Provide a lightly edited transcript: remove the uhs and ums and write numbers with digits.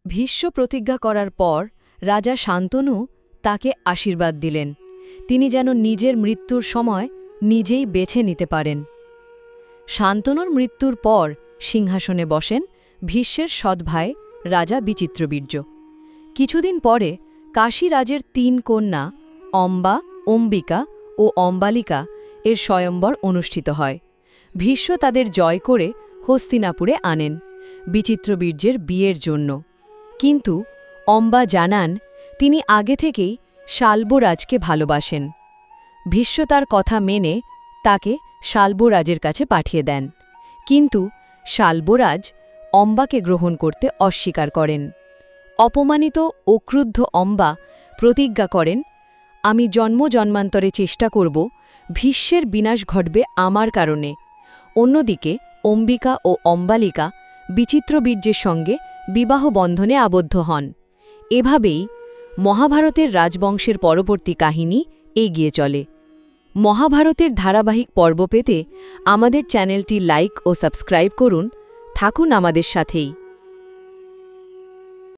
ভীষ্ম প্রতিজ্ঞা করার পর রাজা শান্তনু তাকে আশীর্বাদ দিলেন, তিনি যেন নিজের মৃত্যুর সময় নিজেই বেছে নিতে পারেন। শান্তনুর মৃত্যুর পর সিংহাসনে বসেন ভীষ্মের সৎ ভাই রাজা বিচিত্রবীর্য। কিছুদিন পরে কাশীরাজের ৩ কন্যা অম্বা, অম্বিকা ও অম্বালিকা এর স্বয়ম্বর অনুষ্ঠিত হয়। ভীষ্ম তাদের জয় করে হস্তিনাপুরে আনেন বিচিত্রবীর্যের বিয়ের জন্য। কিন্তু অম্বা জানান তিনি আগে থেকেই শাল্বরাজকে ভালোবাসেন। ভীষ্ম তার কথা মেনে তাকে শাল্বরাজের কাছে পাঠিয়ে দেন, কিন্তু শাল্বরাজ অম্বাকে গ্রহণ করতে অস্বীকার করেন। অপমানিত ও ক্রুদ্ধ অম্বা প্রতিজ্ঞা করেন, আমি জন্ম জন্মান্তরে চেষ্টা করব, ভীষ্মের বিনাশ ঘটবে আমার কারণে। অন্যদিকে অম্বিকা ও অম্বালিকা বিচিত্রবীর্যের সঙ্গে বিবাহ বন্ধনে আবদ্ধ হন। এভাবেই মহাভারতের রাজবংশের পরবর্তী কাহিনী এগিয়ে চলে। মহাভারতের ধারাবাহিক পর্ব পেতে আমাদের চ্যানেলটি লাইক ও সাবস্ক্রাইব করুন। থাকুন আমাদের সাথেই।